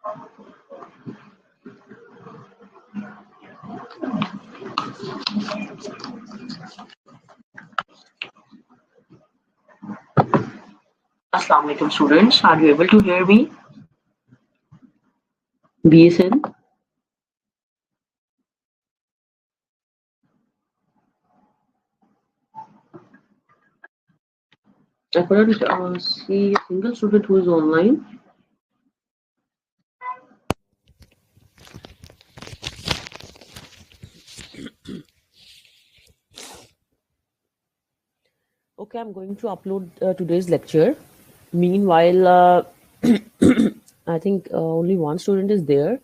Assalamu alaikum students, are you able to hear me? BSN? I couldn't see a single student who is online. Okay, I'm going to upload today's lecture. Meanwhile, I think only one student is there.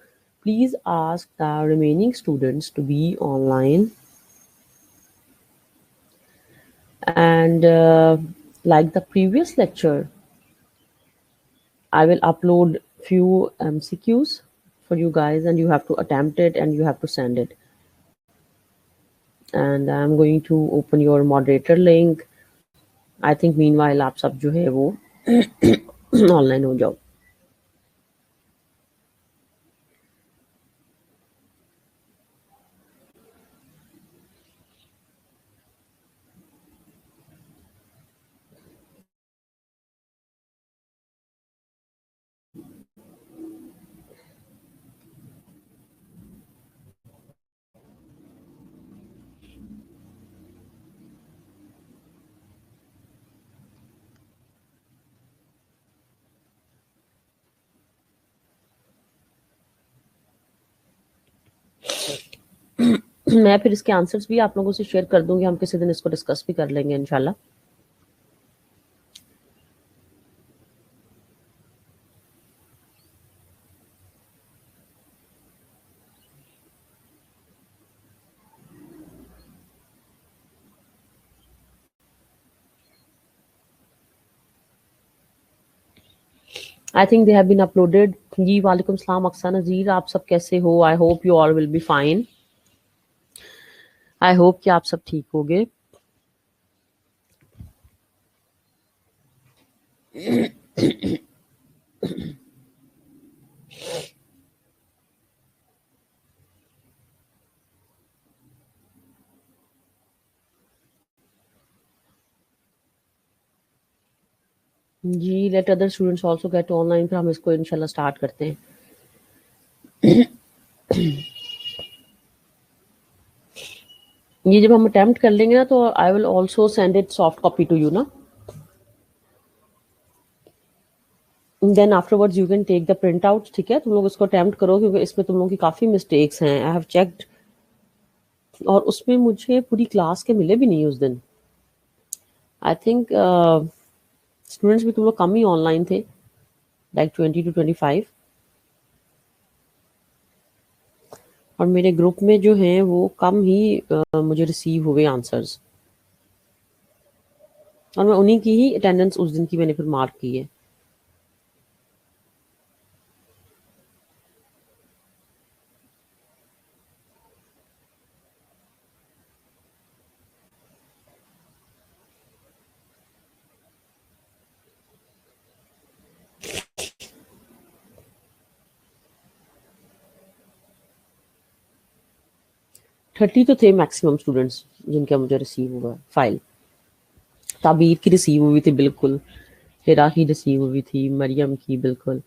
Please ask the remaining students to be online. And like the previous lecture, I will upload few MCQs for you guys, and you have to attempt it and you have to send it. And I'm going to open your moderator link. I think meanwhile आप सब जो है वो online हो जाओ. मैं फिर इसके आंसर्स भी आप लोगों से शेयर कर दूंगी. हम किसी दिन इसको डिस्कस भी कर लेंगे इंशाल्लाह. I think they have been uploaded. जी वालेकुम सलाम अक्सा नज़ीर, आप सब कैसे हो? I hope you all will be fine. I hope कि आप सब ठीक होगे. जी let other students also get online. फिर हम इसको इंशाल्लाह स्टार्ट करते हैं. ये जब हम अटेम्प्ट कर लेंगे ना तो I will also send it soft copy to you ना. Then afterwards you can take the print out. ठीक है, तुम लोग इसको अटेम्प्ट करो क्योंकि इसमें तुम लोगों की काफ़ी मिस्टेक्स हैं. आई हैव चेक्ड और उसमें मुझे पूरी क्लास के मिले भी नहीं उस दिन. आई थिंक स्टूडेंट्स भी तुम लोग कम ही ऑनलाइन थे, लाइक 20 to 25. और मेरे ग्रुप में जो हैं वो कम ही मुझे रिसीव हुए आंसर्स, और मैं उन्हीं की ही अटेंडेंस उस दिन की मैंने फिर मार्क की है. थर्टी तो थे मैक्सिमम स्टूडेंट्स जिनका मुझे रिसीव हुआ फाइल. ताबीर की रिसीव हुई थी बिल्कुल, हिरा की रिसीव हुई थी, मरियम की बिल्कुल.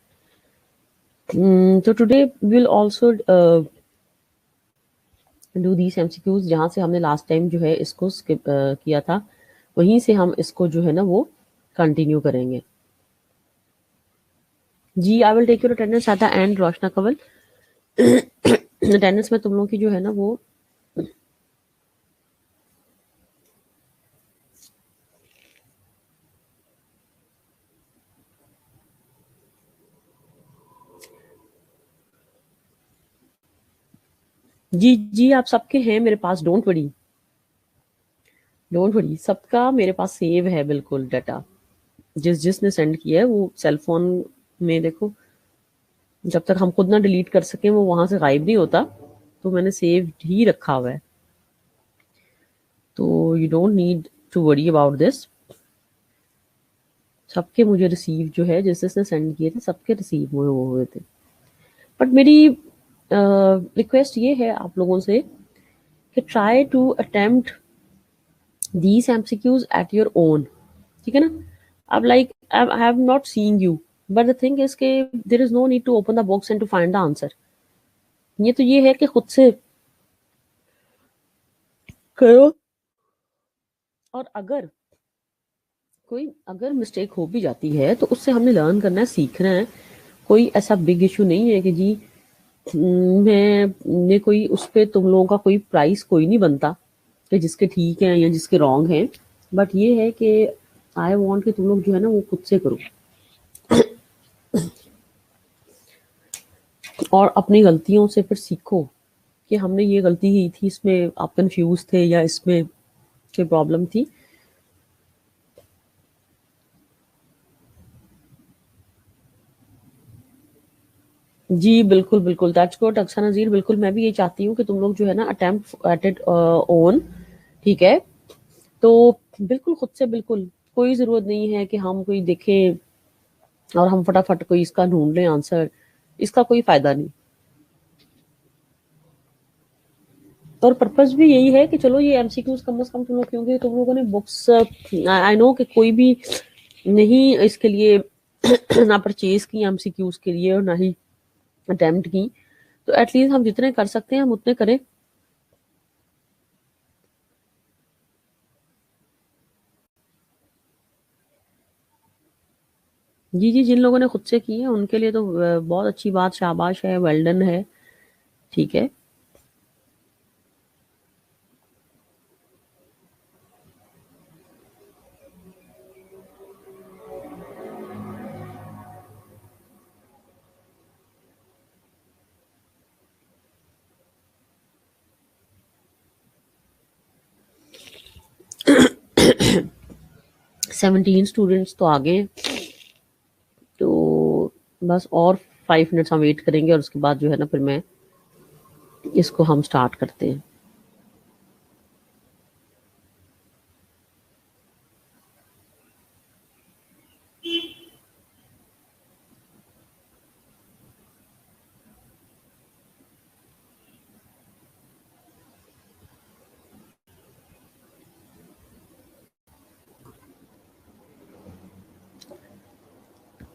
तो today will also do these MCQs. जहाँ से हमने लास्ट टाइम जो है इसको स्किप किया था, वहीं से हम इसको जो है ना वो कंटिन्यू करेंगे. जी I will take your attendance at the end. Roshna Kanwal, attendance में तुम लोगों की जो है ना वो जी जी आप सबके हैं मेरे पास. डोंट वरी, डोंट वरी, सबका मेरे पास सेव है बिल्कुल डाटा. जिसने सेंड किया है वो सेल फोन में देखो, जब तक हम खुद ना डिलीट कर सकें वो वहां से गायब नहीं होता, तो मैंने सेव ही रखा हुआ है. तो you don't need to worry about this. सबके मुझे रिसीव जो है जिस जिसने सेंड किए थे सबके रिसीव हुए थे. बट मेरी रिक्वेस्ट ये है आप लोगों से कि try to attempt these MCQs at your own. ठीक है ना? अब like I have not seen you, but the thing is कि there is no need to open the box and to find the answer. ये तो ये है कि खुद से करो, और अगर मिस्टेक हो भी जाती है तो उससे हमने लर्न करना है, सीखना है। कोई ऐसा बिग इशू नहीं है कि जी मैं कोई उस पे तुम लोगों का कोई प्राइस कोई नहीं बनता कि जिसके ठीक है या जिसके रॉन्ग है। बट ये है कि आई वांट कि तुम लोग जो है ना वो खुद से करो और अपनी गलतियों से फिर सीखो कि हमने ये गलती की थी, इसमें आप कंफ्यूज थे या इसमें कोई प्रॉब्लम थी। जी बिल्कुल बिल्कुल, दैट्स गुड अक्सा नज़ीर। बिल्कुल मैं भी ये चाहती हूँ कि तुम लोग जो है ना अटेम्प्ट एट इट ओन। ठीक है, तो बिल्कुल खुद से, बिल्कुल कोई ज़रूरत नहीं है कि हम कोई देखें और हम फटाफट कोई इसका ढूंढ लें आंसर। इसका कोई फायदा नहीं। और पर्पस भी यही है कि चलो ये एमसीक्यूज कम से कम तुम लोग, क्योंकि तुम लोगों ने बुक्स, आई नो कि कोई भी नहीं इसके लिए ना परचेज की एमसीक्यूज के लिए और ना ही अटेम्प्ट की, तो एटलीस्ट हम जितने कर सकते हैं हम उतने करें। जी जी, जिन लोगों ने खुद से की है उनके लिए तो बहुत अच्छी बात, शाबाश है, वेल डन है। ठीक है, सेवनटीन स्टूडेंट्स तो आ गए हैं, तो बस और 5 मिनट्स हम वेट करेंगे और उसके बाद जो है ना फिर मैं इसको हम स्टार्ट करते हैं।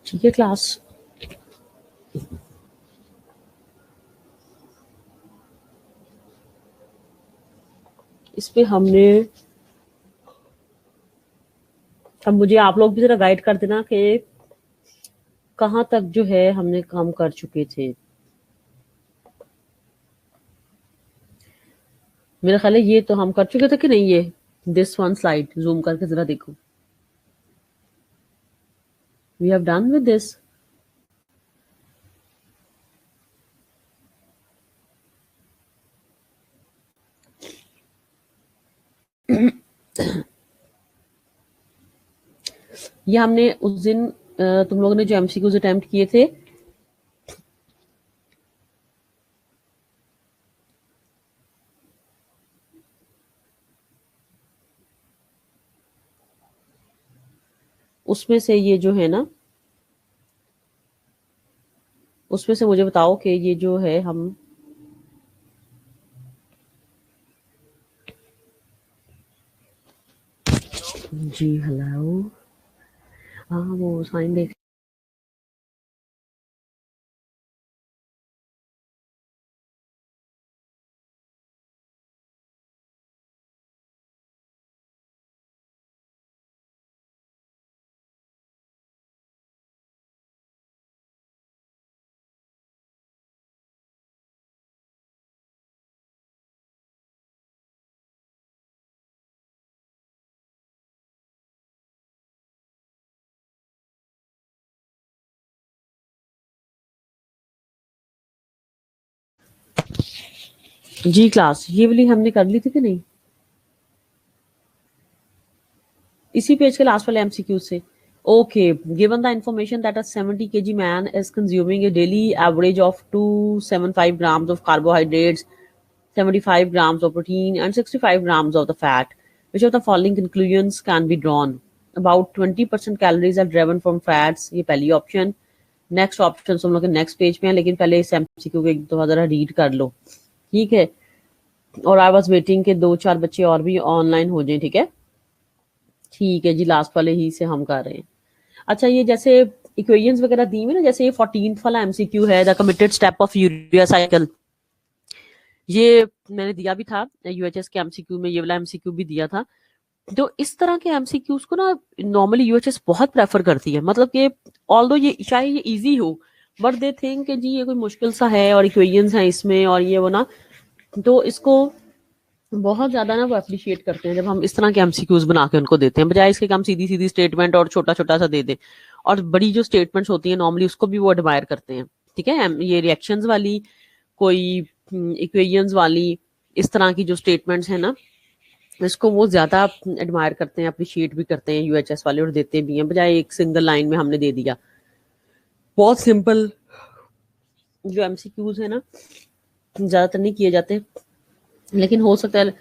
ठीक है क्लास, इस पे हमने, अब मुझे आप लोग भी जरा गाइड कर देना कि कहाँ तक जो है हमने काम कर चुके थे। मेरा ख्याल है ये तो हम कर चुके थे कि नहीं, ये दिस वन स्लाइड जूम करके जरा देखो। We have done with this. ये हमने उस दिन तुम लोगों ने जो एमसीक्यूज अटेम्प्ट किए थे, उसमें से ये जो है ना, उसमें से मुझे बताओ कि ये जो है हम, जी हेलो, हाँ वो साइन देख, जी क्लास ये वाली हमने कर ली थी कि नहीं, इसी पेज के लास्ट वाले एमसीक्यू से। Okay, given the information that a 70 kg man is consuming A daily average of 275 grams of carbohydrates, 75 grams of protein and 65 grams of the fat, which of the following conclusions can be drawn? About 20% calories are driven from fats, ये पहली option. Next option तुम लोग के next page पे है, लेकिन पहले इस एमसीक्यू को एक दो जरा रीड कर लो, ठीक है। और आई वाज वेटिंग के 2-4 बच्चे और भी ऑनलाइन हो जाएं, ठीक है। ठीक है जी, लास्ट वाले ही से हम कर रहे हैं। अच्छा, ये जैसे इक्वेशंस वगैरह दी हुई ना, जैसे ये 14th वाला एमसीक्यू है, the committed step of urea cycle, ये मैंने दिया भी था यूएचएस के एमसीक्यू में, ये वाला एमसीक्यू भी दिया था। तो इस तरह के एमसीक्यूज को ना नॉर्मली यूएचएस बहुत प्रेफर करती है, मतलब कि ऑल्दो ये चाहे ये इजी हो, बट दे थिंक कि जी ये कोई मुश्किल सा है और इक्वेशंस हैं इसमें और ये वो ना, तो इसको बहुत ज्यादा ना वो अप्रिशिएट करते हैं जब हम इस तरह के एमसीक्यूज बना के उनको देते हैं, बजाय इसके कि हम सीधी सीधी स्टेटमेंट और छोटा छोटा सा दे दें। और बड़ी जो स्टेटमेंट्स होती हैं नॉर्मली उसको भी वो एडमायर करते हैं, ठीक है। ये रिएक्शंस वाली, कोई इक्वेशंस वाली, इस तरह की जो स्टेटमेंट्स है ना, इसको वो ज्यादा एडमायर करते हैं, अप्रिशिएट भी करते हैं यूएचएस वाले, और देते भी हैं, बजाय एक सिंगल लाइन में हमने दे दिया। बहुत सिंपल जो एमसीक्यूज है ना ज्यादातर नहीं किए जाते, लेकिन हो सकता है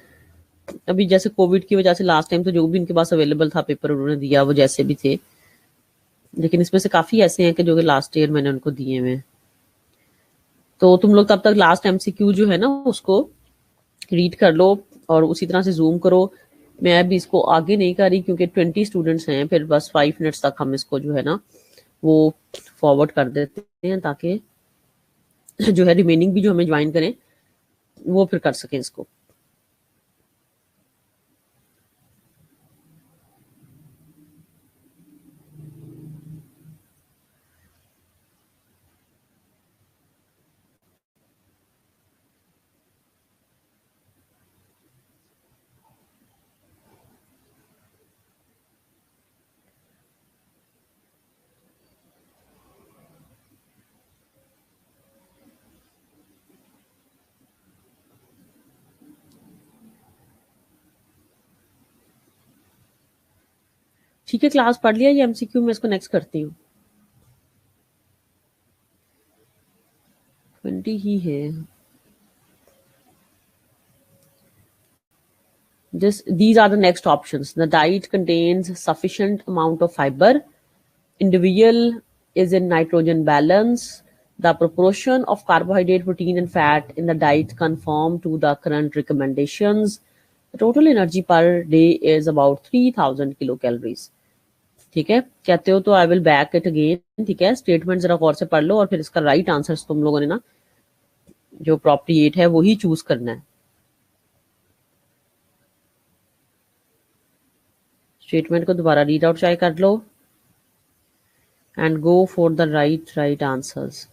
अभी जैसे कोविड की वजह से लास्ट टाइम तो जो भी इनके पास अवेलेबल था पेपर उन्होंने दिया, वो जैसे भी थे, लेकिन इसमें से काफी ऐसे हैं कि जो कि लास्ट ईयर मैंने उनको दिए हुए हैं। तो तुम लोग तब तक लास्ट एमसीक्यू जो है ना उसको रीड कर लो और उसी तरह से जूम करो। मैं अभी इसको आगे नहीं कर रही क्योंकि 20 स्टूडेंट्स हैं, फिर बस 5 मिनट्स तक हम इसको जो है ना वो फॉरवर्ड कर देते हैं, ताकि जो है रिमेनिंग भी जो हमें ज्वाइन करें वो फिर कर सकें इसको। ठीक है, क्लास पढ़ लिया ये एमसीक्यू, मैं इसको नेक्स्ट करती हूँ। 20 ही है। These are the next options. The diet contains sufficient amount of fiber. Individual is in nitrogen balance. The proportion of carbohydrate, protein, and fat in the diet conform to the current recommendations. The total energy per day is about 3000 kilocalories. ठीक है, कहते हो तो I will back it again, ठीक है। Statement जरा गौर से पढ़ लो और फिर इसका राइट आंसर तुम लोगों ने ना जो अप्रोप्रिएट है वही चूज करना है। स्टेटमेंट को दोबारा रीड आउट चाहे कर लो and go for the right answers.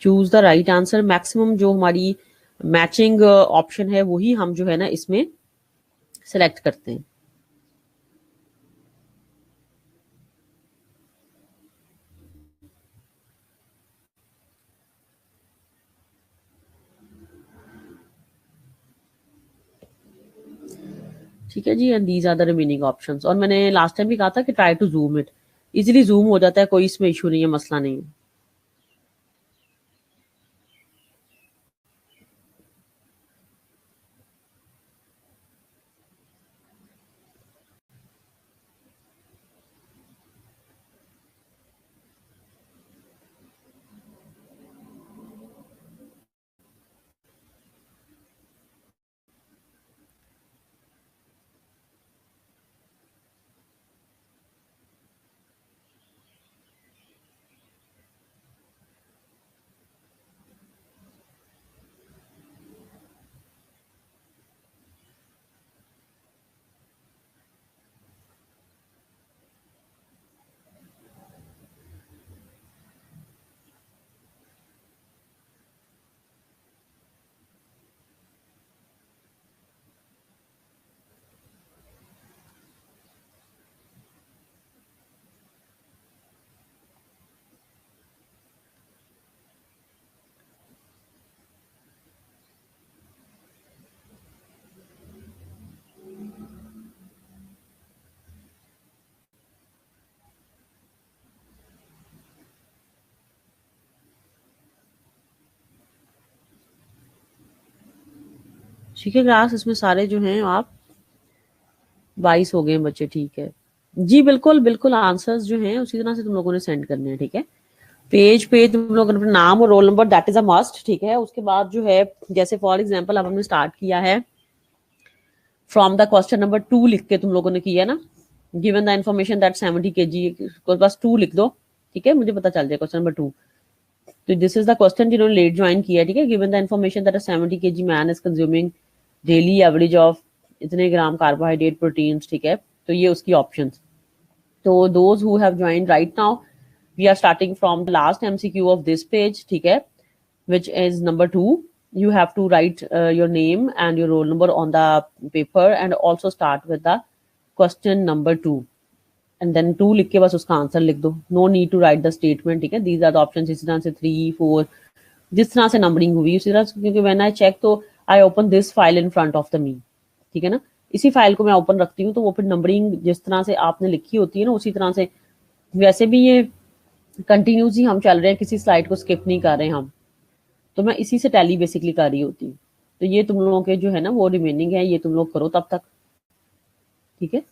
Choose the right answer. Maximum जो हमारी मैचिंग ऑप्शन है वही हम जो है ना इसमें सिलेक्ट करते हैं। ठीक है जी, and these are the remaining options. और मैंने लास्ट टाइम भी कहा था कि try to zoom it, easily zoom हो जाता है, कोई इसमें इशू नहीं है, मसला नहीं है। ठीक है क्लास, इसमें सारे जो हैं आप 22 हो गए बच्चे, ठीक है जी, बिल्कुल बिल्कुल आंसर्स जो हैं उसी तरह से तुम लोगों ने सेंड करने हैं, ठीक है। पेज पे तुम लोग अपना नाम और roll number, that is a must, ठीक है। उसके बाद जो है, जैसे फॉर एग्जांपल अब हमने स्टार्ट किया है फ्रॉम द क्वेश्चन नंबर 2 लिख के तुम लोगों ने किया ना, given the information that 70 kg, बस 2 लिख दो, ठीक है, मुझे पता चल जाए क्वेश्चन नंबर 2। तो दिस इज द क्वेश्चन जिन्होंने लेट ज्वाइन किया, ठीक है। Given the information that a 70 kg man is consuming daily average of इतने ग्राम कार्बोहाइड्रेट प्रोटीन्स, ठीक है। तो ये उसकी ऑप्शंस। तो those who have joined right now, we are starting from the last MCQ of this page, ठीक है, which is number 2. You have to write your name and your roll number on the paper and also start with the question number 2. And then 2 लिख के बस उसका answer लिख दो, no need to write the statement, ठीक है। These are the option, इसी तरह से 3 4 जिस तरह से नंबरिंग हुई उसी तरह से, क्योंकि व्हेन आई चेक तो I open this file in front of the me, ठीक है ना। इसी फाइल को मैं ओपन रखती हूँ, तो वो फिर नंबरिंग जिस तरह से आपने लिखी होती है ना उसी तरह से, वैसे भी ये कंटिन्यूस ही हम चल रहे हैं, किसी स्लाइड को स्किप नहीं कर रहे हम, तो मैं इसी से टैली बेसिकली कर रही होती हूँ। तो ये तुम लोगों के जो है ना वो रिमेनिंग है, ये तुम लोग करो तब तक, ठीक है।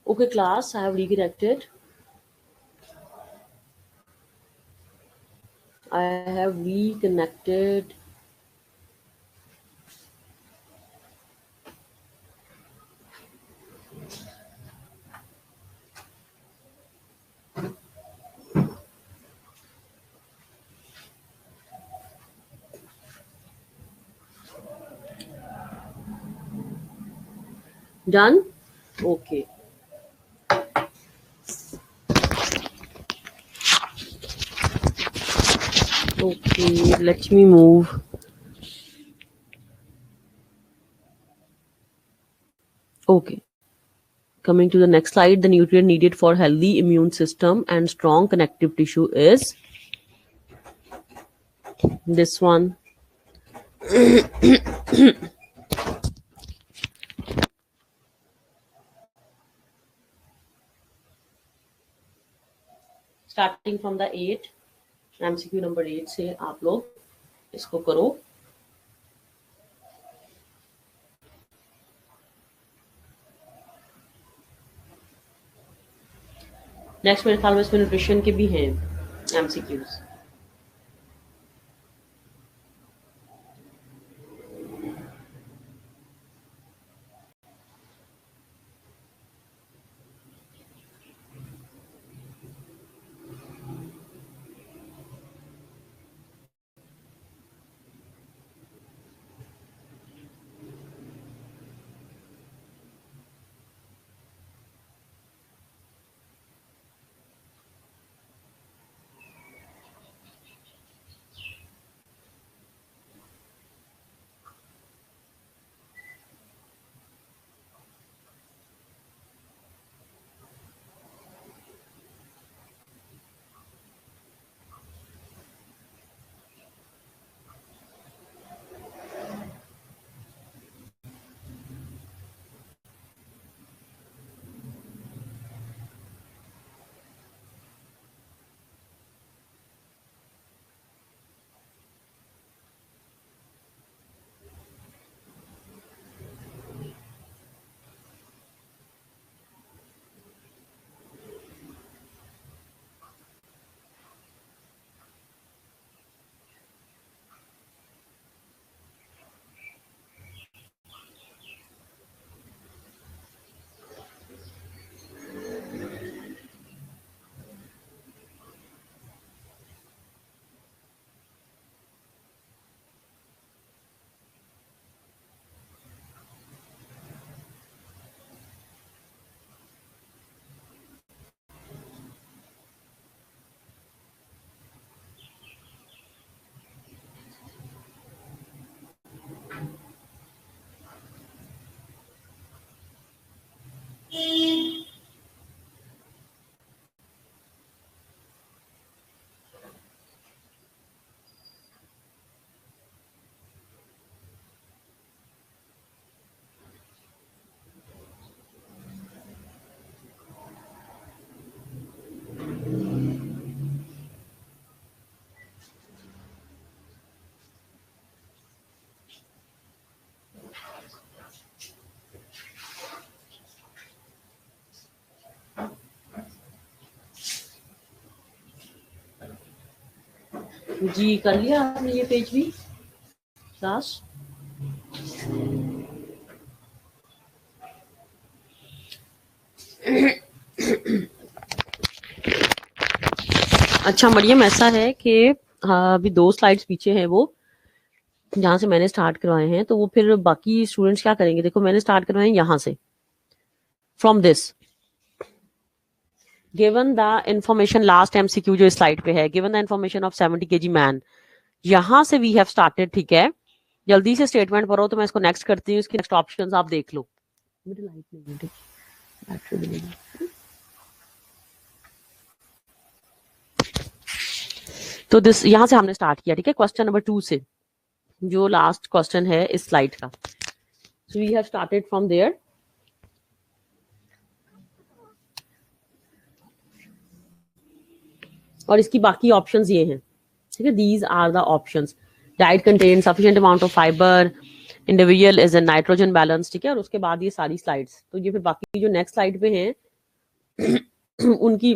Okay, class, I have reconnected. I have reconnected. Done? Okay. Okay, let me move. Okay. Coming to the next slide, the nutrient needed for healthy immune system and strong connective tissue is this one. Starting from the 8, MCQ number 8 से आप लोग इसको करो. Next मेरे ख्याल में इसमें nutrition के भी हैं MCQs. जी कर लिया आपने ये पेज भी क्लास. अच्छा मरियम, ऐसा है कि अभी 2 स्लाइड्स पीछे हैं वो जहां से मैंने स्टार्ट करवाए हैं, तो वो फिर बाकी स्टूडेंट्स क्या करेंगे. देखो मैंने स्टार्ट करवाए यहाँ से, from this. Given the information, last MCQ जो इस स्लाइड पे है, given the information of 70 kg man, यहां से वी हैव स्टार्टेड. ठीक है, जल्दी से स्टेटमेंट पढ़ो तो मैं इसको नेक्स्ट करती हूँ. इसकी नेक्स्ट ऑप्शंस आप देख लो. मेरी लाइट नहीं है, ठीक, बैटरी भी नहीं है. तो दिस यहां से हमने स्टार्ट किया. ठीक है, क्वेश्चन नंबर 2 से, जो लास्ट क्वेश्चन है इस स्लाइड का. So we have started from there. और इसकी बाकी ऑप्शंस ये हैं. ठीक है, these are the options. Diet contain sufficient amount of fibre, individual is in nitrogen balance. ठीक है, और उसके बाद ये सारी स्लाइड्स. तो ये फिर बाकी जो नेक्स्ट स्लाइड पे हैं उनकी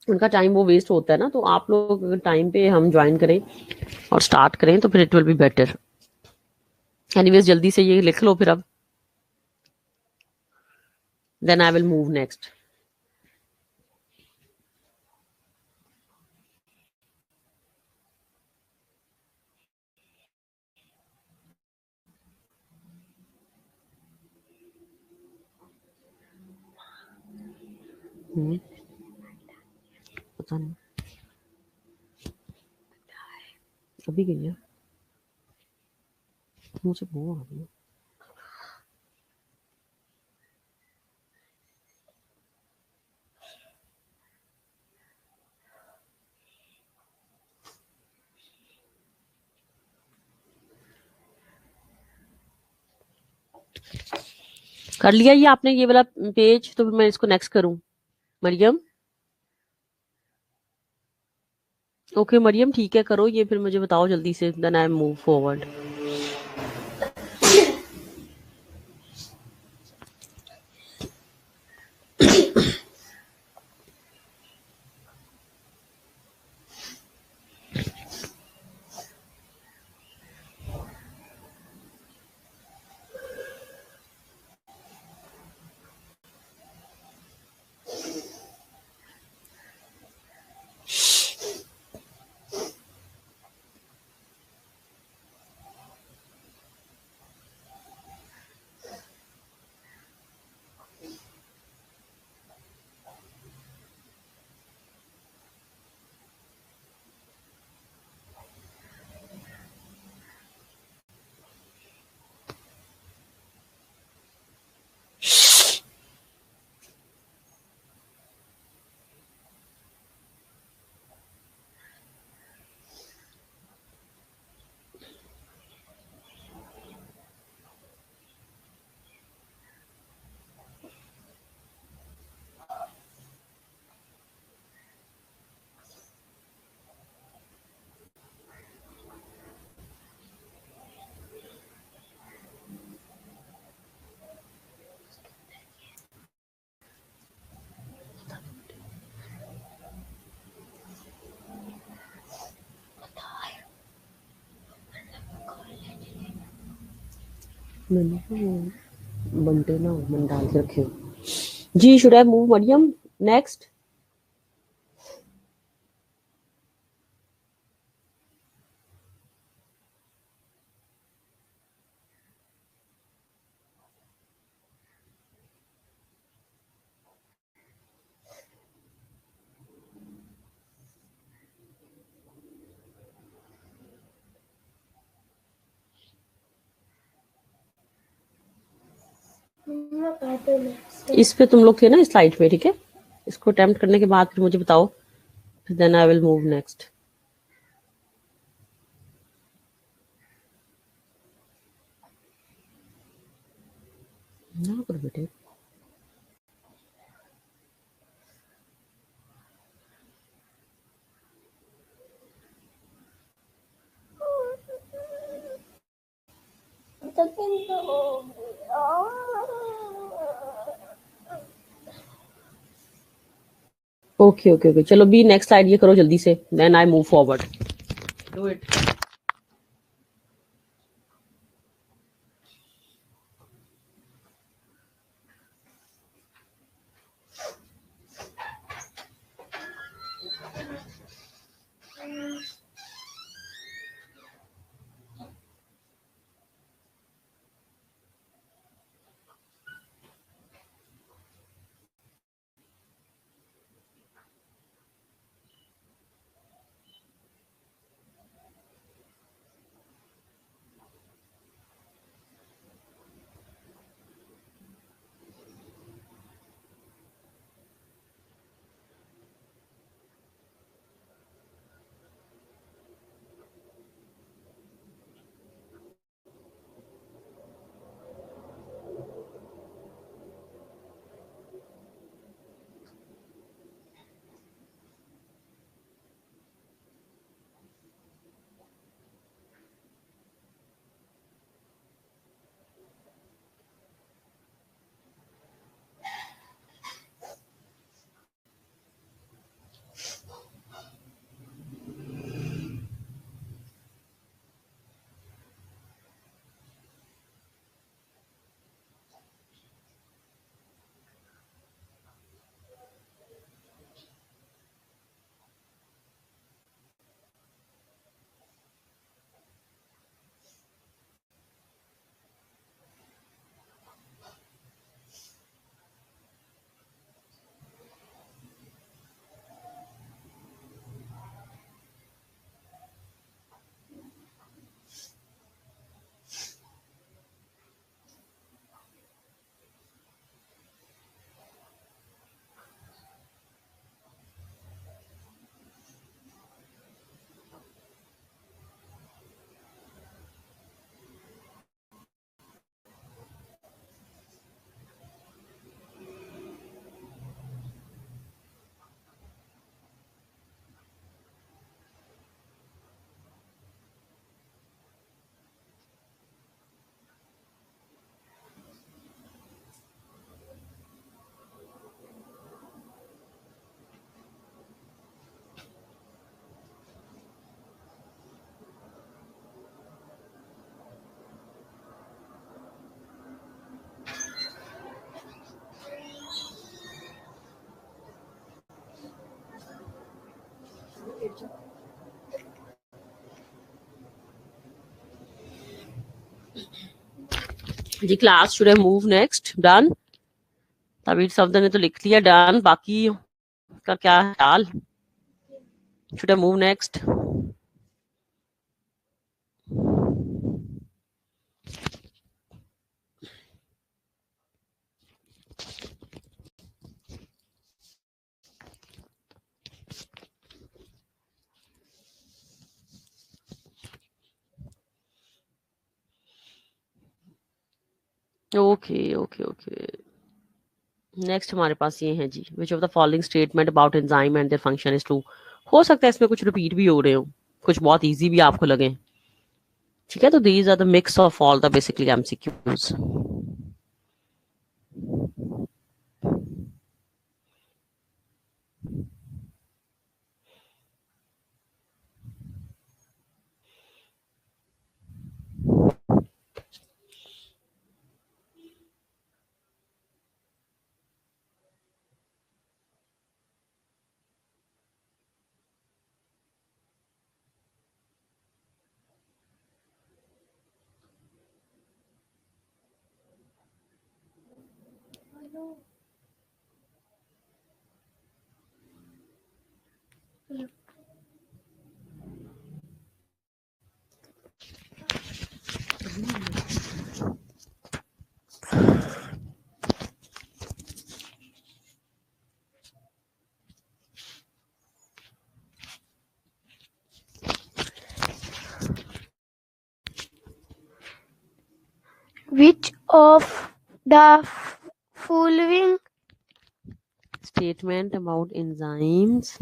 उनका टाइम वो वेस्ट होता है ना, तो आप लोग अगर टाइम पे हम ज्वाइन करें और स्टार्ट करें तो फिर it will be better. Anyways जल्दी से ये लिख लो फिर अब, then I will move next. पता नहीं अभी गई है, मुझे वो आ रही है। कर लिया ये आपने ये वाला पेज, तो फिर मैं इसको नेक्स्ट करूं। मरियम, ओके मरियम ठीक है, करो ये, फिर मुझे बताओ जल्दी से, देन आई मूव फॉरवर्ड। मैंने वो बंटे ना मैंने डाल के रखे हो। जी should I move Mariam next? इस पे तुम लोग थे ना इस स्लाइड पे, ठीक है? इसको अटेम्प्ट करने के बाद फिर मुझे बताओ, then I will move next. ना करो बेटे। ओके ओके ओके, चलो बी नेक्स्ट स्लाइड ये करो जल्दी से, then I move forward. Do it. जी class should I move next done Tabeer Safdar ने तो लिख लिया डन बाकी का क्या हाल should I move next okay okay okay next हमारे पास ये है जी which of the following statement about enzyme and their function is true हो सकता है इसमें कुछ रिपीट भी हो रहे हो कुछ बहुत इजी भी आपको लगे ठीक है तो these are the mix of all the basically MCQs Which of the following statement about enzymes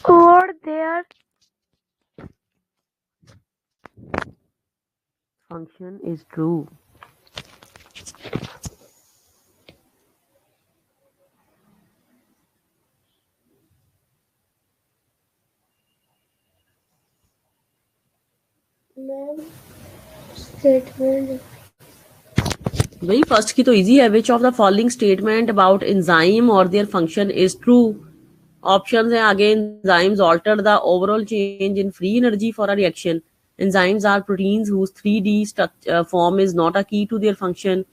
or their function is true statement? भाई फर्स्ट की तो इजी है which of the following statement about enzyme और their function is true options हैं आगे enzymes alter the overall change in free energy for a reaction enzymes are proteins whose 3D form is not a key to their function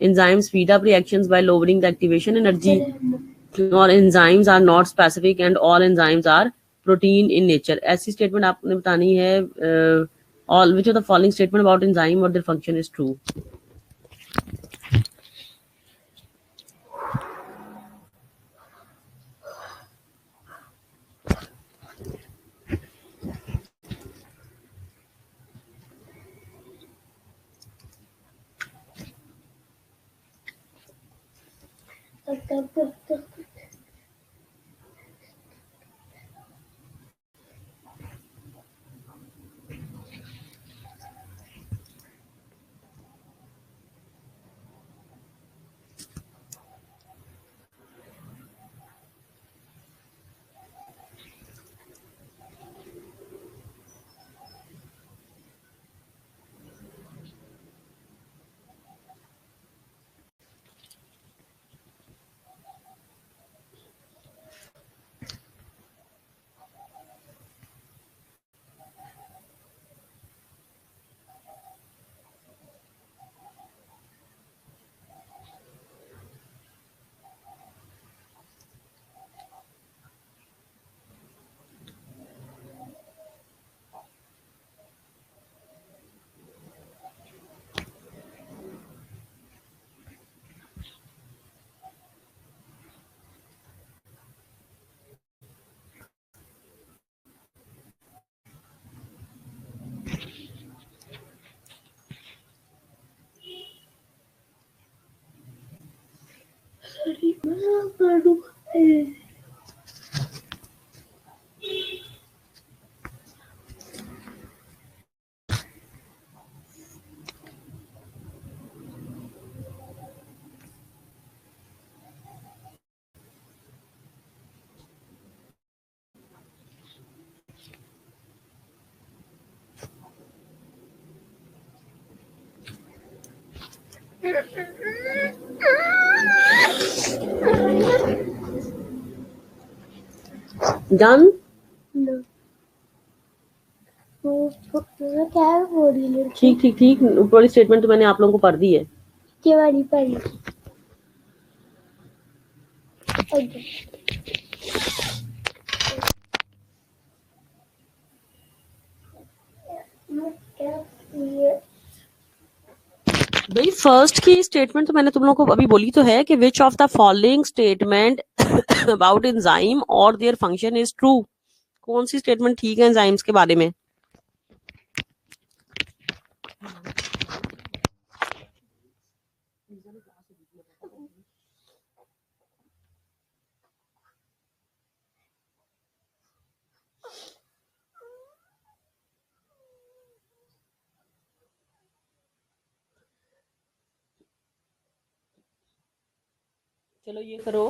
enzymes speed up reactions by lowering the activation energy or enzymes are not specific and all enzymes are protein in nature ऐसी statement आपने बतानी है all which of the following statement about enzyme or their function is true Done? क्या बोल रही है? ठीक ठीक ठीक, ऊपर वाली स्टेटमेंट तो मैंने आप लोगों को पढ़ दी है। ये वाली पढ़ी। Okay. भाई फर्स्ट की स्टेटमेंट तो मैंने तुम लोगों को अभी बोली तो है कि विच of the following statement about enzyme और देयर फंक्शन इज ट्रू। कौन सी स्टेटमेंट ठीक है एंजाइम्स के बारे में? चलो ये करो।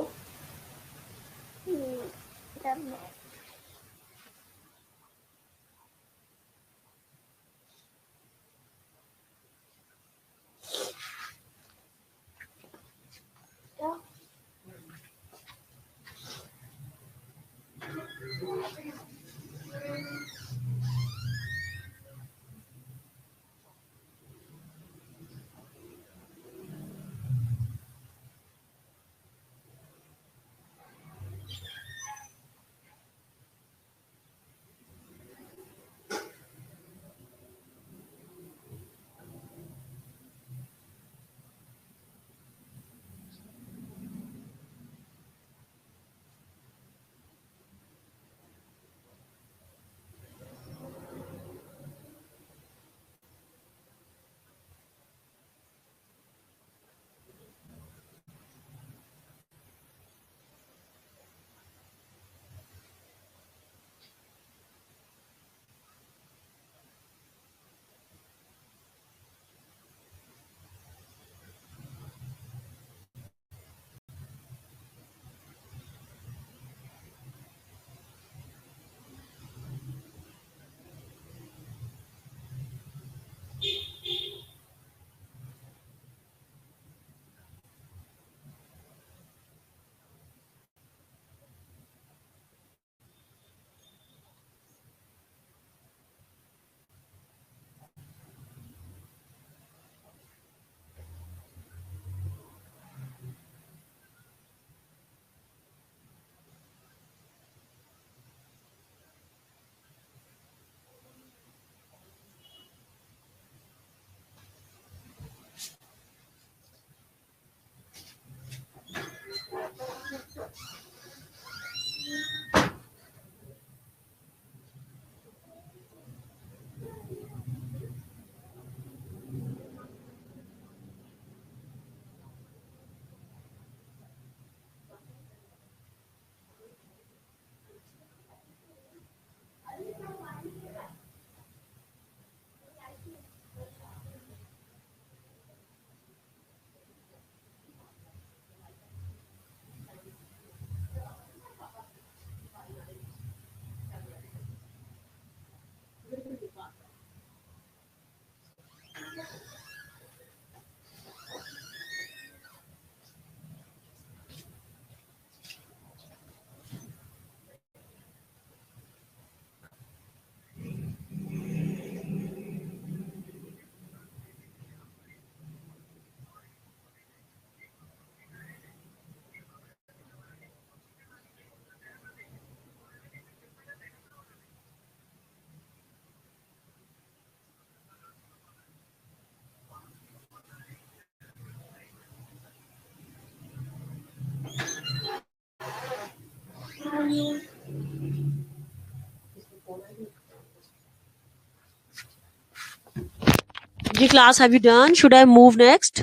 जी class have you done? Should I move next?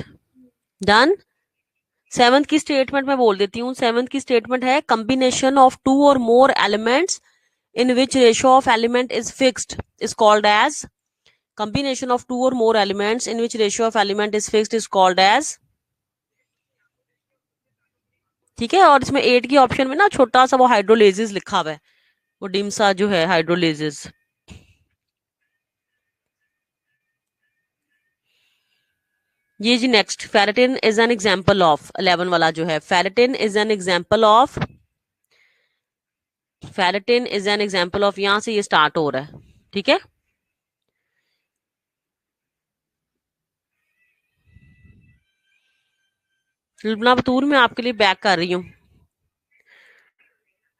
Done. Seventh की स्टेटमेंट मैं बोल देती हूँ। सेवंथ की स्टेटमेंट है कॉम्बिनेशन ऑफ टू और more elements in which ratio of element is fixed is called as combination of two or more elements in which ratio of element is fixed is called as। ठीक है। और इसमें 8 की option में ना छोटा सा वो हाइड्रोलेसिस लिखा हुआ है, वो डिम्सा जो है हाइड्रोलेसिस। ये जी next, ferritin is an example of 11 वाला जो है, ferritin is an example of, ferritin is an example of, यहां से ये स्टार्ट हो रहा है। ठीक है। लुबना बतूर मैं आपके लिए बैक कर रही हूँ,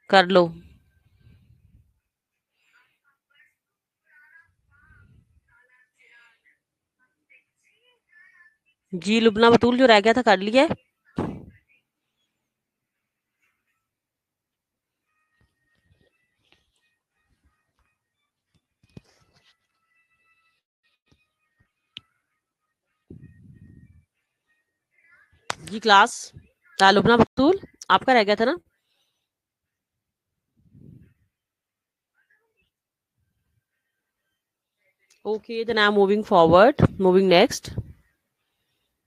कर लो। जी लुबना बतूल जो रह गया था कर लिया है। जी क्लास, लुबना बतूल आपका रह गया था ना। Okay then I am moving forward, moving next.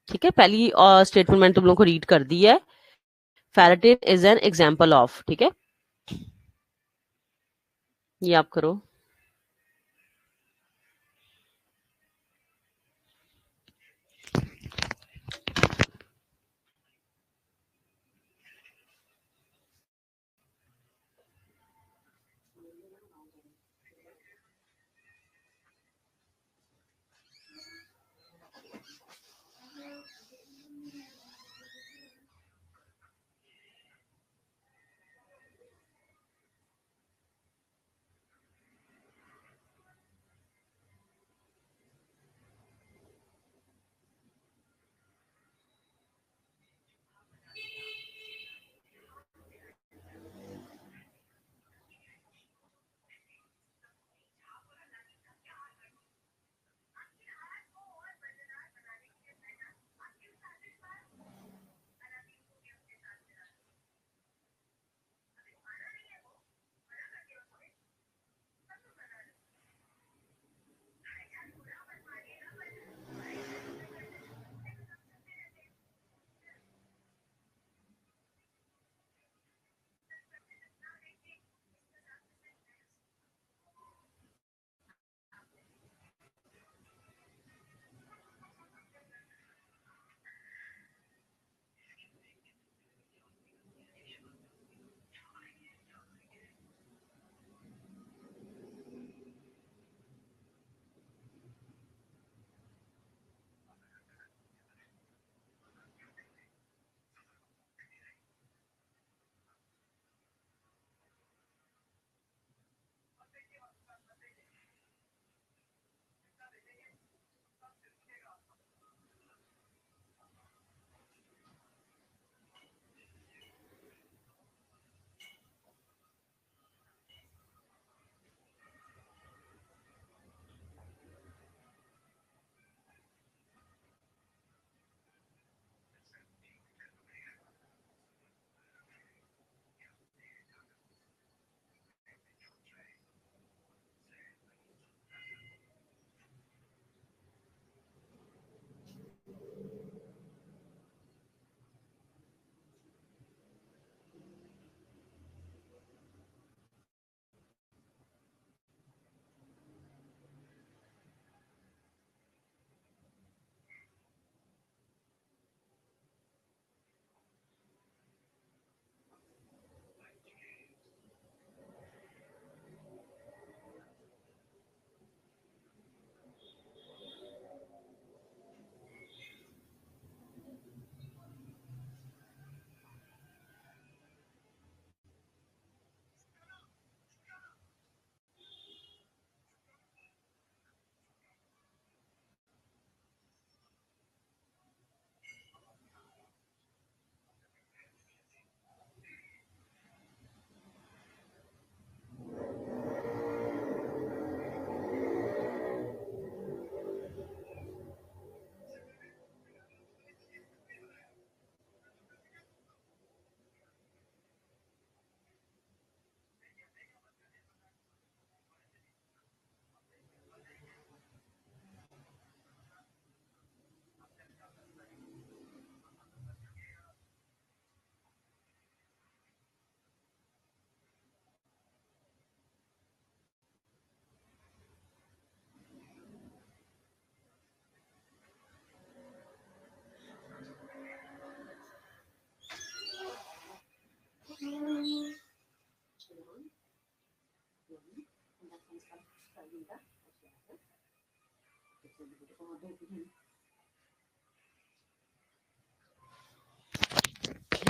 ठीक है, पहली स्टेटमेंट मैंने तुम लोगों को रीड कर दी है। फेराटे इज एन एग्जाम्पल ऑफ, ठीक है, ये आप करो।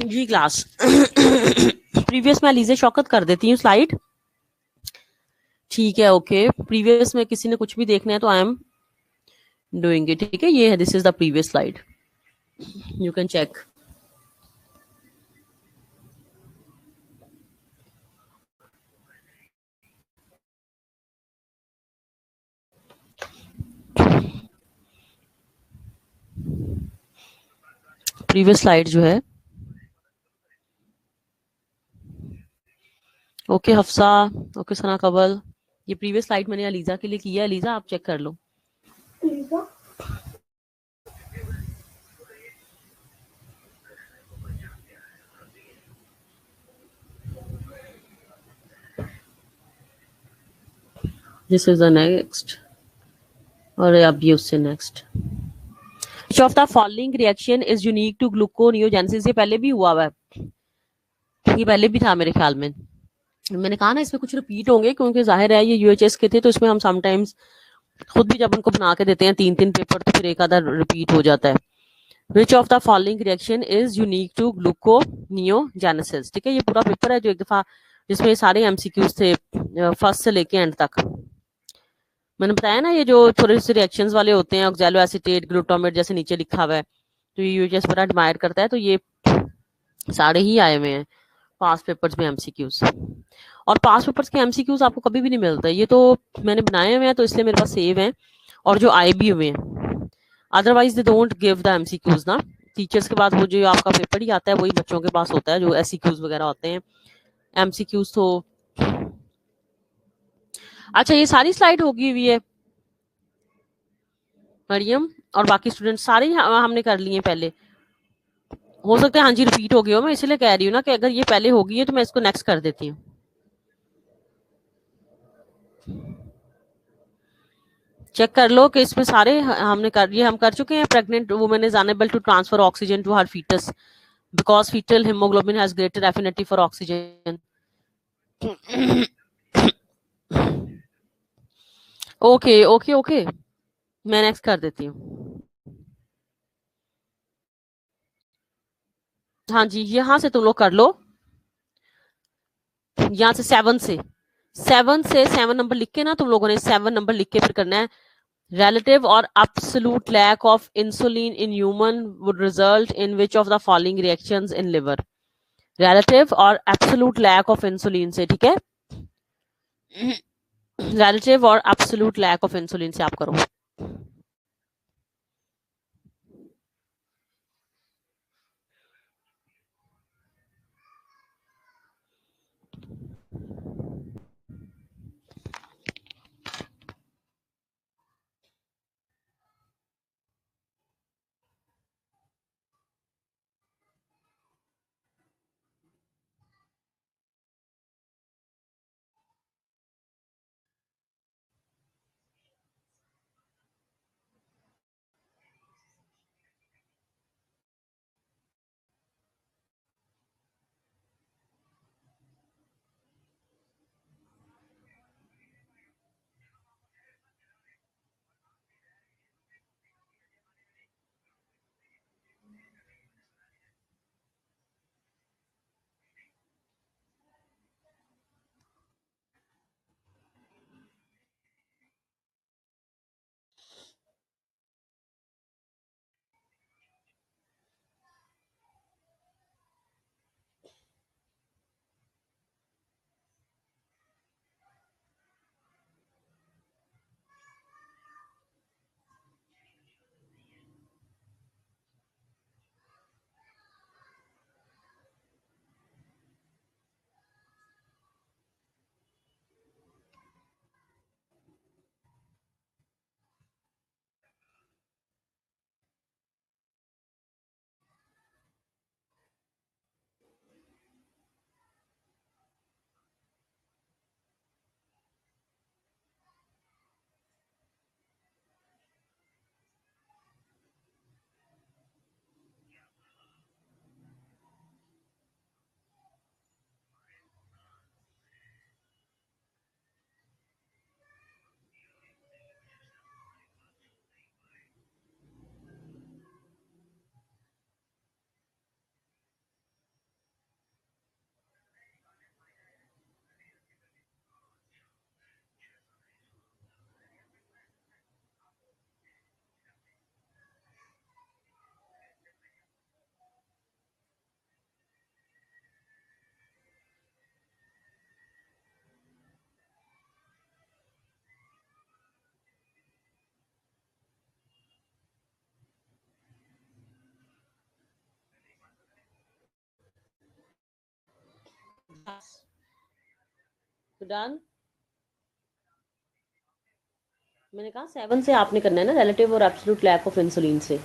जी क्लास प्रीवियस में अलीज़ा शौकत कर देती हूँ स्लाइड। ठीक है, ओके। प्रीवियस में किसी ने कुछ भी देखना है तो आई एम डूइंग इट। ठीक है, ये है, this is the previous slide, you can check. Previous slide जो है, ओके हफ्सा, ओके सना कबल, ये प्रीवियस स्लाइड मैंने अलीज़ा के लिए की है। अलीज़ा आप चेक कर लो। Liza this is the next, और अब ये उससे next. Which of the following reaction is unique to gluconeogenesis? ये पहले भी हुआ हुआ है, ये पहले भी था मेरे ख्याल में। मैंने कहा ना इसमें कुछ रिपीट होंगे, क्योंकि जाहिर है ये यूएचएस के थे, तो इसमें हम समटाइम्स खुद भी जब उनको बना के देते हैं 3-3 पेपर, तो फिर एक आधा रिपीट हो जाता है। Which of the following reaction is unique to gluconeogenesis? ठीक है, ये पूरा पेपर है जो एक दफा, जिसमें सारे एमसीक्यूज थे फर्स्ट से लेके एंड तक। मैंने बताया ना, ये जो थोड़े से रिएक्शंस वाले होते हैं, ऑक्सैलो एसीटेट, ग्लूटामेट, जैसे नीचे लिखा हुआ है, तो ये यूएचएस बड़ा एडमायर करता है, तो ये सारे ही आए हुए हैं पास पेपर्स में एमसीक्यूज। और पास पेपर्स के एमसीक्यूज आपको कभी भी नहीं मिलते, ये तो मैंने बनाए हुए हैं, तो इसलिए मेरे पास सेव हैं, और जो आए भी हुए हैं। Otherwise they don't give the MCQs ना। टीचर्स के बाद वो जो आपका पेपर ही आता है वही बच्चों के पास होता है, जो एससीक्यूज वगैरह होते हैं। एमसीक्यूज तो अच्छा, ये सारी स्लाइड होगी हुई है मरियम, और बाकी स्टूडेंट सारे हमने कर लिए पहले। हो सकता है हाँ जी रिपीट हो गई हो, मैं इसलिए कह रही हूँ ना कि अगर ये पहले होगी है तो मैं इसको नेक्स्ट कर देती हूँ। चेक कर लो कि इसमें सारे हमने कर, ये हम कर चुके हैं। Pregnant women is unable to transfer oxygen to her foetus because foetal haemoglobin has greater affinity for oxygen. Okay okay okay, मैं नेक्स्ट कर देती हूँ। हाँ जी, यहाँ से तुम लोग कर लो, यहाँ से 7 नंबर लिख के ना, तुम लोगों ने 7 नंबर लिख के फिर करना है। Relative or absolute lack of insulin in human would result in which of the following reactions in liver? Relative और absolute lack of insulin से, ठीक है, relative और absolute lack of insulin से आप करो। डन। मैंने कहा 7 से आपने करना है ना, रिलेटिव और एब्सोल्यूट लैक ऑफ इंसुलिन से।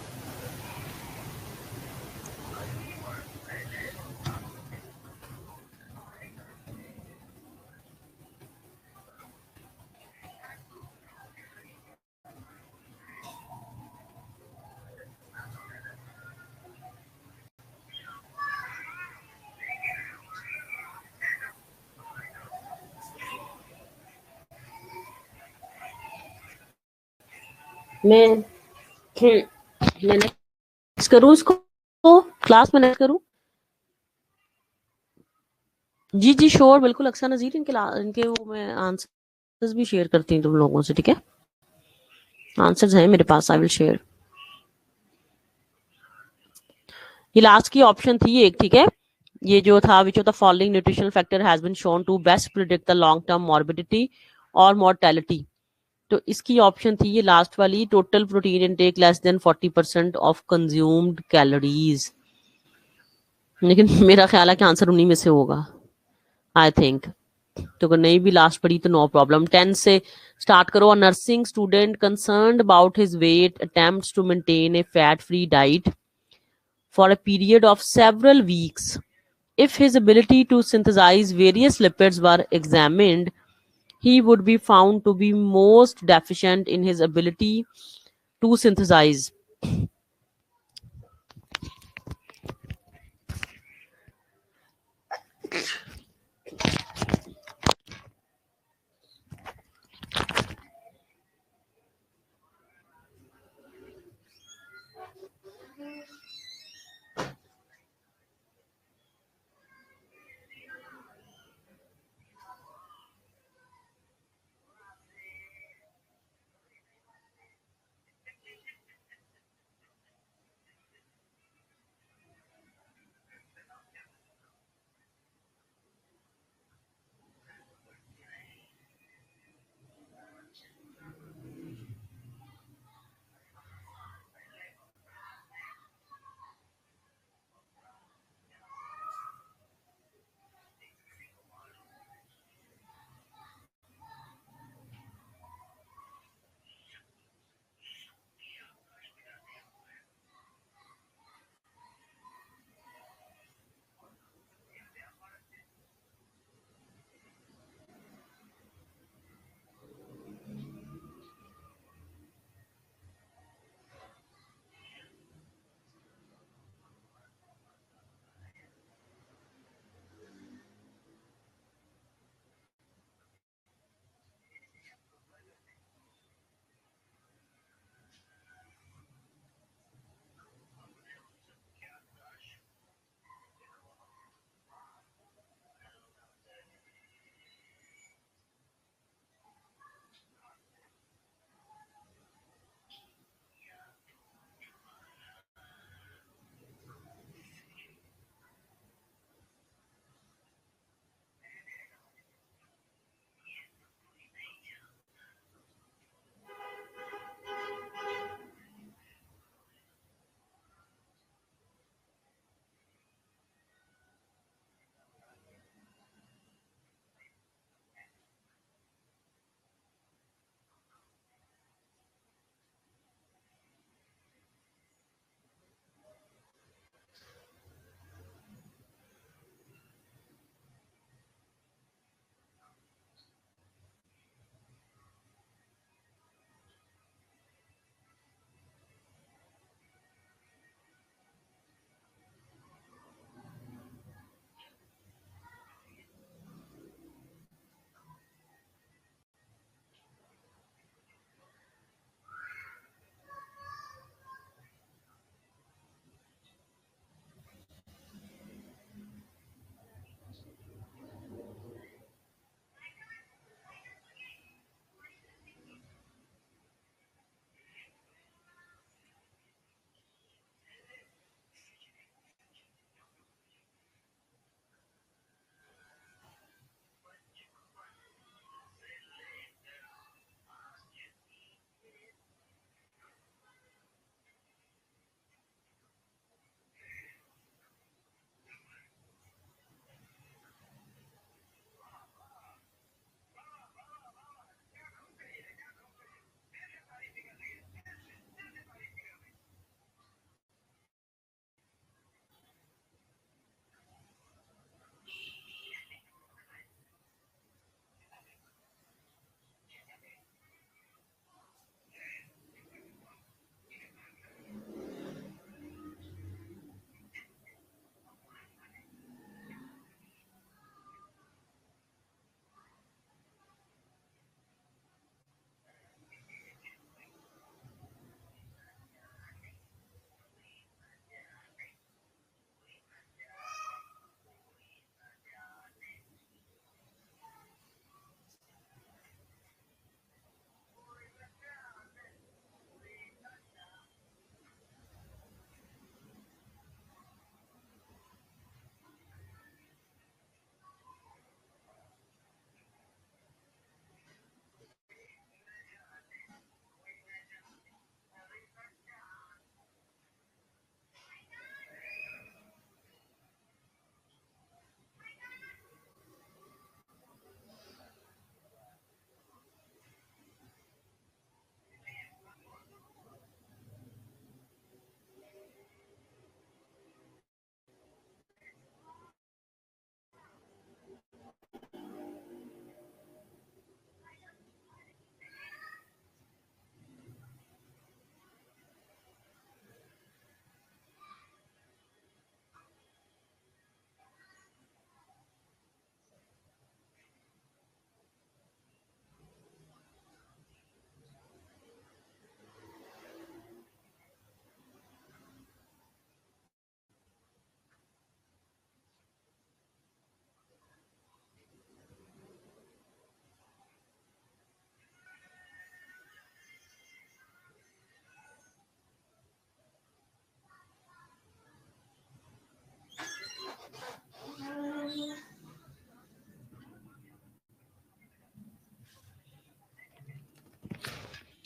मैं मैं नेक्स्ट करूँ इसको, क्लास में नेक्स्ट करूँ? जी जी श्योर, बिल्कुल अक्सर नज़ीर, इनके वो मैं आंसर्स भी शेयर करती हूँ तुम लोगों से, ठीक है? आंसर्स हैं मेरे पास, आई विल शेयर। ये लास्ट की ऑप्शन थी एक, ठीक है? ये जो था, which of the following nutritional factor has been shown to best predict the long term morbidity और मॉर्टेलिटी। तो इसकी ऑप्शन थी ये लास्ट वाली, total protein intake less than 40% of consumed calories. लेकिन मेरा ख्याल है कि आंसर उन्हीं में से होगा, आई थिंक। तो अगर नहीं भी लास्ट पढ़ी तो नो प्रॉब्लम। 10 से स्टार्ट करो। A nursing student concerned about his weight attempts to maintain a fat free diet for a period of several weeks. If his ability to synthesize various lipids were examined, he would be found to be most deficient in his ability to synthesize.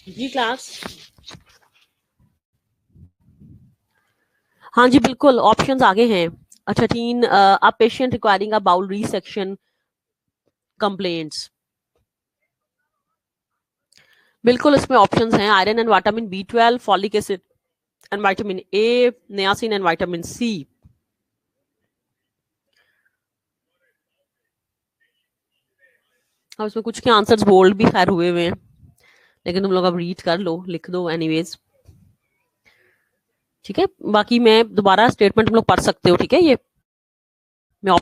जी class. हाँ जी बिल्कुल, options आगे हैं। 13 a patient requiring a bowel resection complaints. बिल्कुल इसमें options हैं, iron and vitamin B12, folic acid and vitamin A, niacin and vitamin C। अब इसमें कुछ के आंसर्स बोल्ड भी खैर हुए हैं, लेकिन तुम लोग अब रीड कर लो, लिख दो एनीवेज। ठीक है, बाकी मैं दोबारा स्टेटमेंट तुम लोग पढ़ सकते हो। ठीक है, ये मैं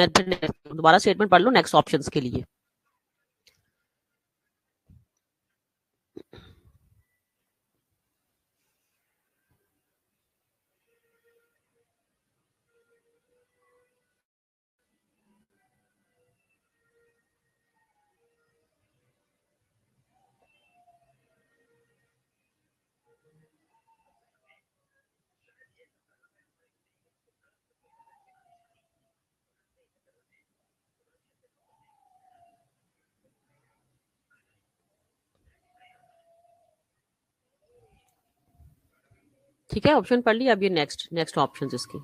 दोबारा स्टेटमेंट पढ़ लो नेक्स्ट ऑप्शंस के लिए। ठीक है, ऑप्शन पढ़ लिया, अब ये नेक्स्ट नेक्स्ट ऑप्शन इसके।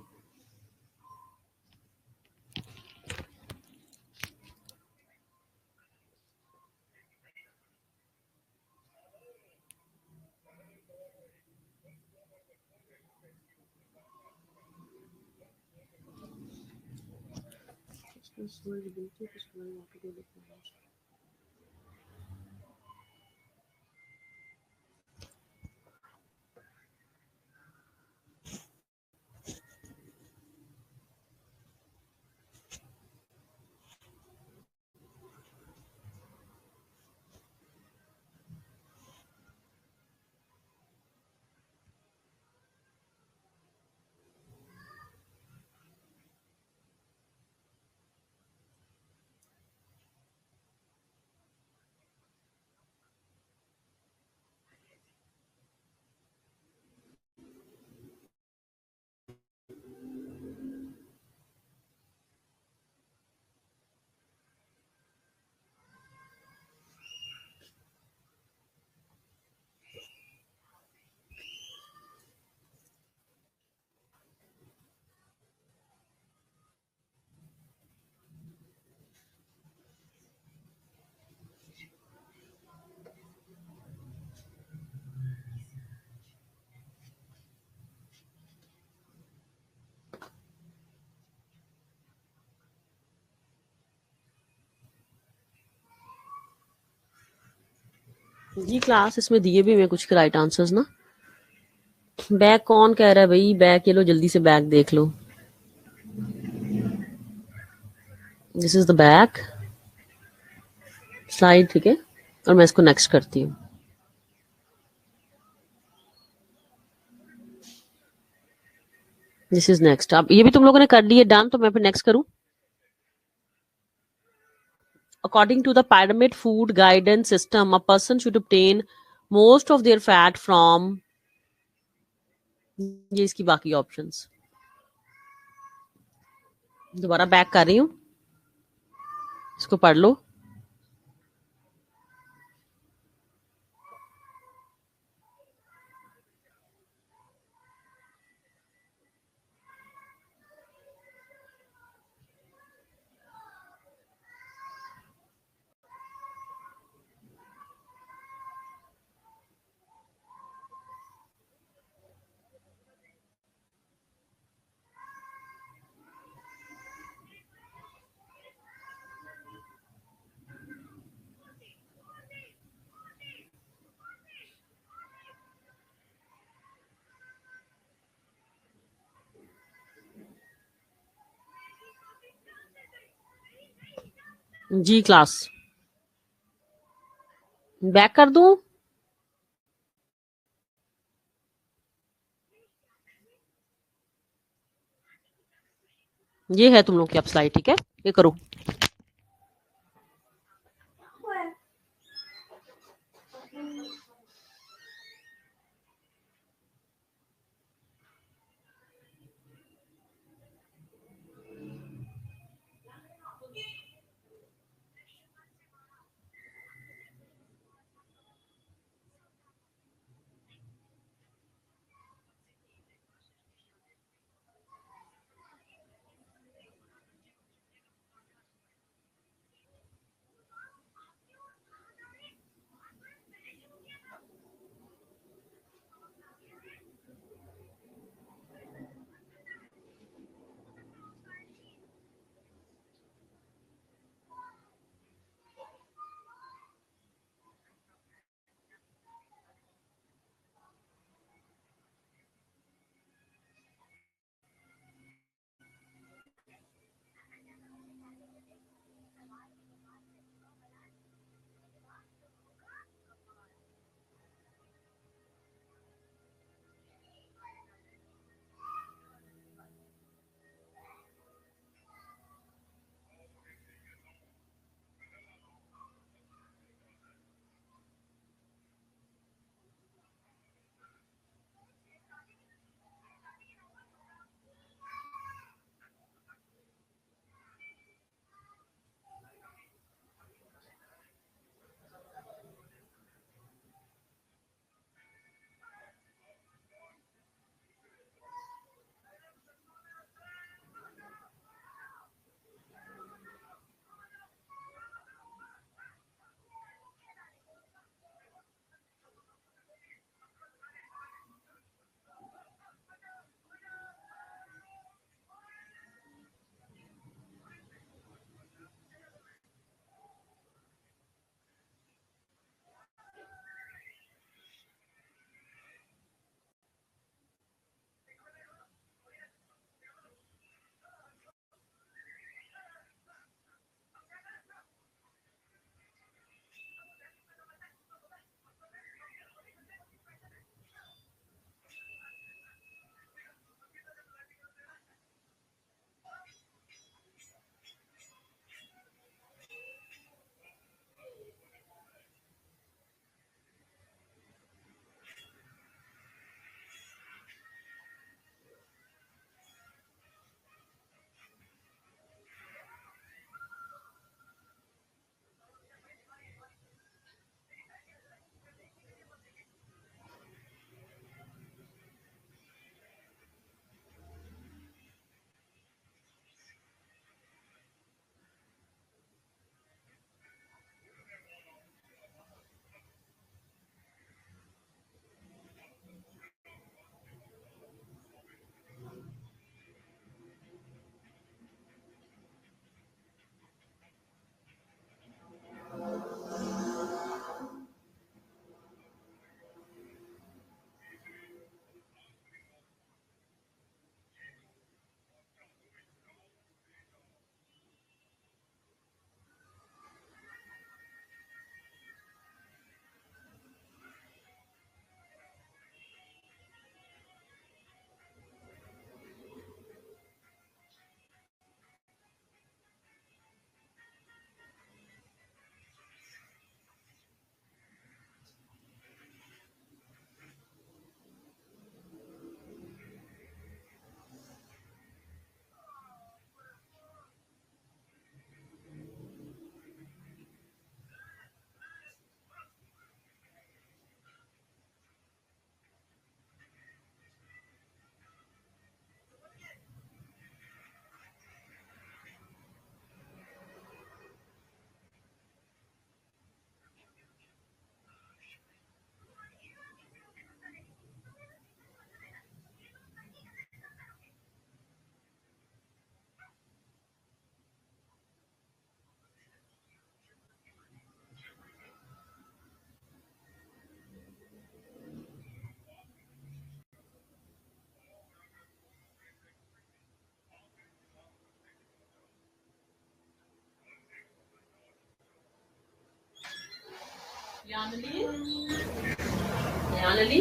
जी क्लास, इसमें दिए भी मैं कुछ के राइट आंसर्स ना। बैग कौन कह रहा है भाई? बैग ये लो, जल्दी से बैग देख लो। This is the bag slide. ठीक है, और मैं इसको नेक्स्ट करती हूँ। This is next. अब ये भी तुम लोगों ने कर लिए डन, तो मैं फिर नेक्स्ट करूँ। According to the pyramid food guidance system, a person should obtain most of their fat from, ये इसकी बाकी ऑप्शंस दोबारा बैक कर रही हूँ, इसको पढ़ लो। जी क्लास, बैक कर दूं? ये है तुम लोग की अब स्लाइड। ठीक है, ये करो। यानली, यानली,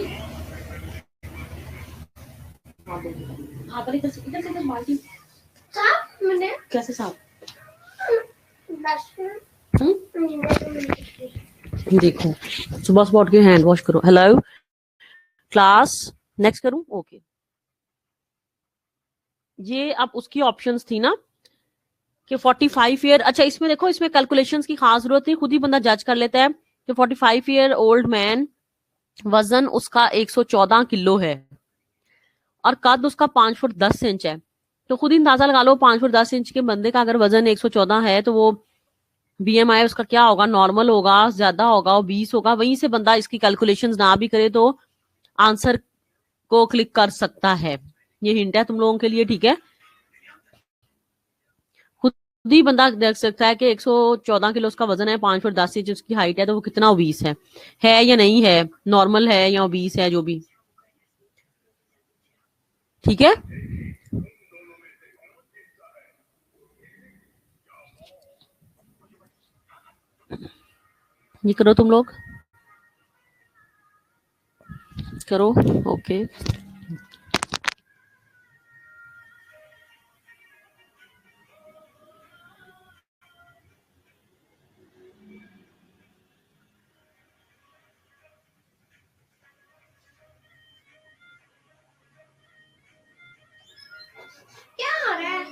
हाँ पर इधर से बाल्टी साफ मैंने कैसे साफ? 10 मिनट देखो सुबह सुबह उठ के हैंड वॉश करो। हेलो क्लास, नेक्स्ट करूं? ओके, ये अब उसकी ऑप्शंस थी ना कि 45 ईयर। अच्छा इसमें देखो, इसमें कैलकुलेशंस की खास जरूरत नहीं, खुद ही बंदा जज कर लेता है कि 45 ईयर ओल्ड मैन, वजन उसका 114 किलो है और कद उसका 5 फुट 10 इंच है। तो खुद ही अंदाजा लगा लो, 5 फुट 10 इंच के बंदे का अगर वजन 114 है तो वो बीएमआई उसका क्या होगा? नॉर्मल होगा, ज्यादा होगा, ओबीस होगा। वहीं से बंदा इसकी कैलकुलेशंस ना भी करे तो आंसर को क्लिक कर सकता है। ये हिंट है तुम लोगों के लिए, ठीक है? खुद ही बंदा देख सकता है कि 114 किलो उसका वजन है, 5 फुट 10 इंच उसकी हाइट है, तो वो कितना ओबीस है या नहीं है, नॉर्मल है या ओबीस है, जो भी। ठीक है, ये करो तुम लोग, करो। ओके, क्या हो रहा है?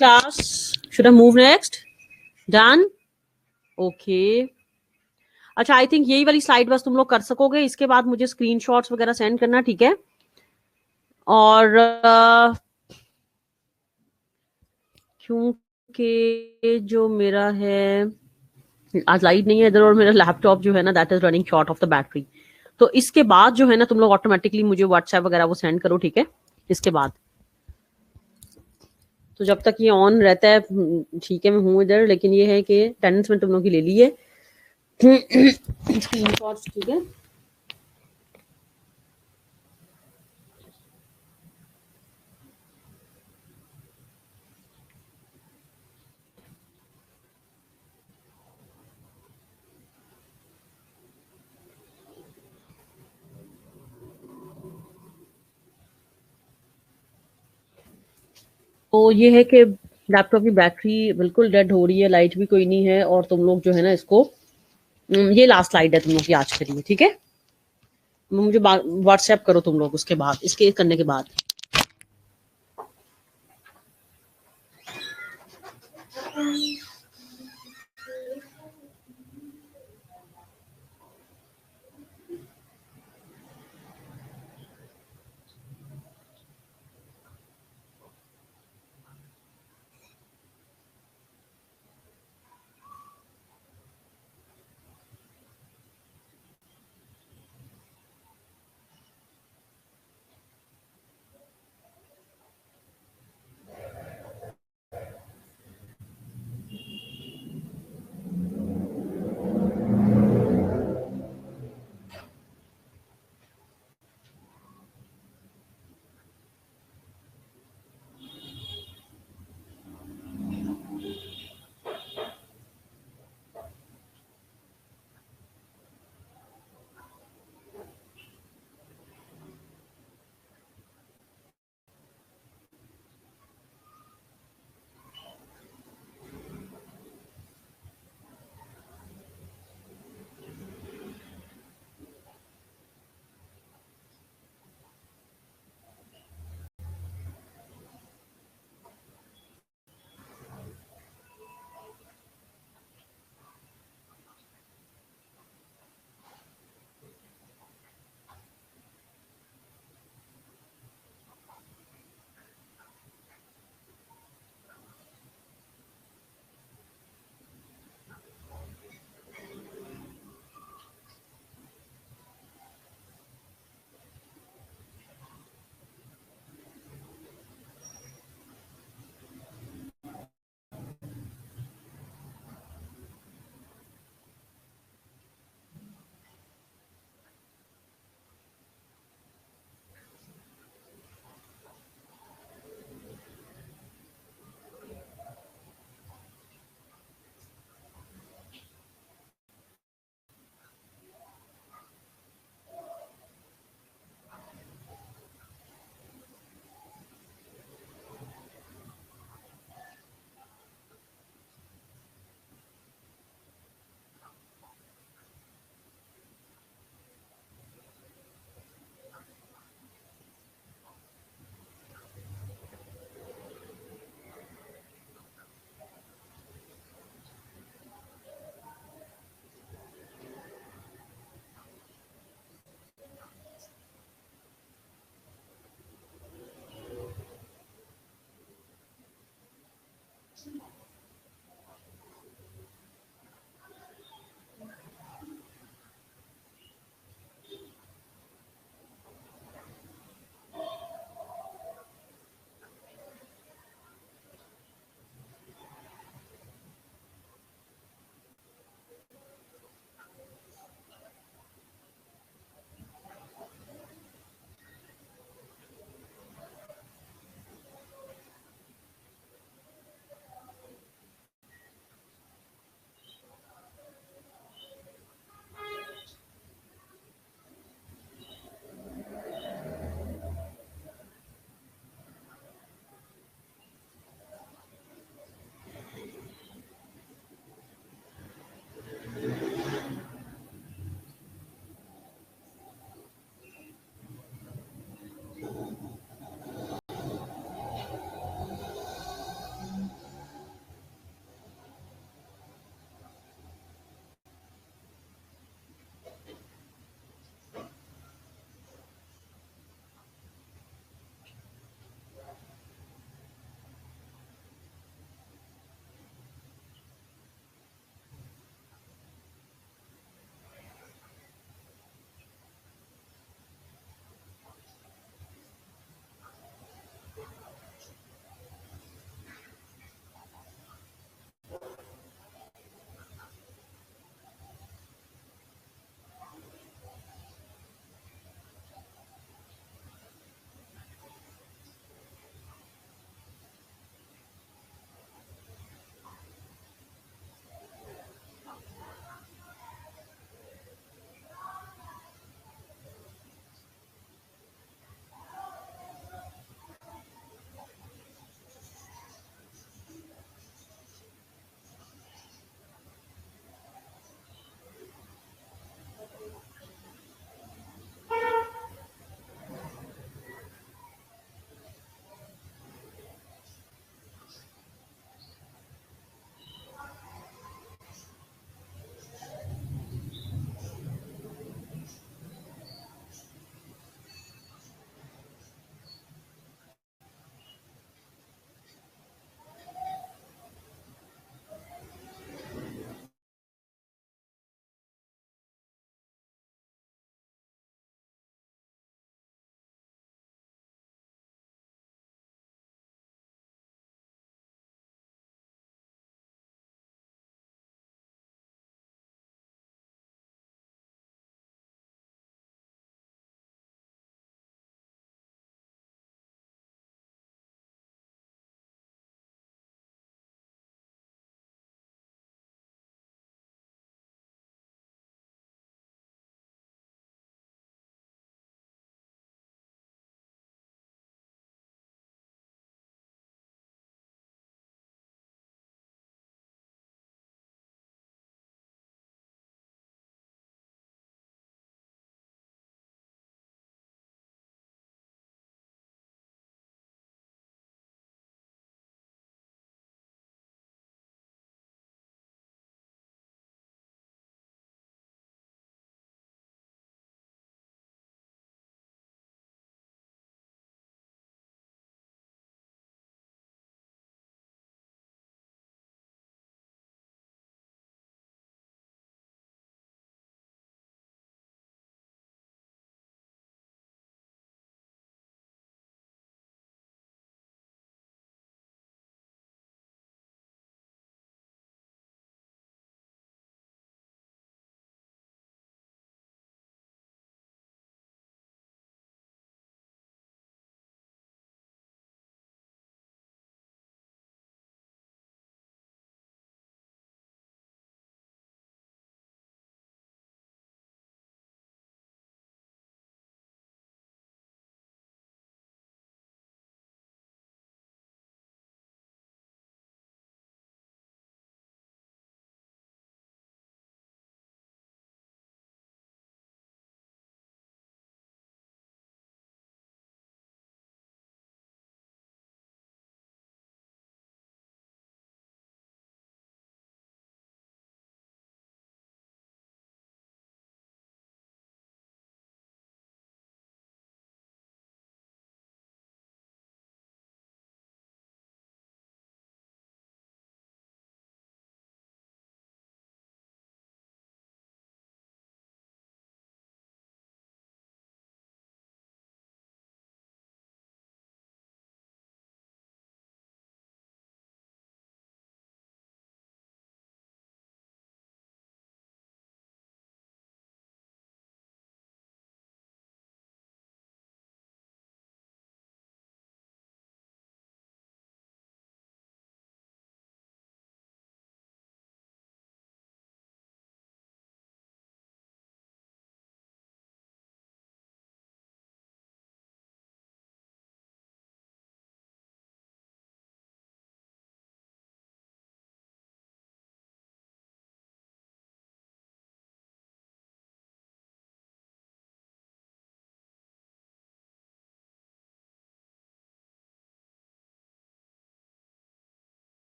class. Should I move next? Done? Okay. अच्छा, आई थिंक यही वाली स्लाइड बस तुम लोग कर सकोगे, इसके बाद मुझे स्क्रीनशॉट्स वगैरह सेंड करना, ठीक है? और क्योंकि जो मेरा है आज लाइट नहीं है इधर, और मेरा लैपटॉप जो है ना that is running short of the battery, तो इसके बाद जो है ना तुम लोग ऑटोमेटिकली मुझे व्हाट्सएप वगैरह वो सेंड करो, ठीक है? इसके बाद तो जब तक ये ऑन रहता है ठीक है, मैं हूँ इधर, लेकिन ये है कि अटेंडेंस में तुम लोग की ले ली है स्क्रीनशॉट्स, ठीक है? तो ये है कि लैपटॉप की बैटरी बिल्कुल डेड हो रही है, लाइट भी कोई नहीं है, और तुम लोग जो है ना इसको ये लास्ट स्लाइड है तुम लोग की आज के लिए, ठीक है? मुझे व्हाट्सएप करो तुम लोग उसके बाद, इसके करने के बाद।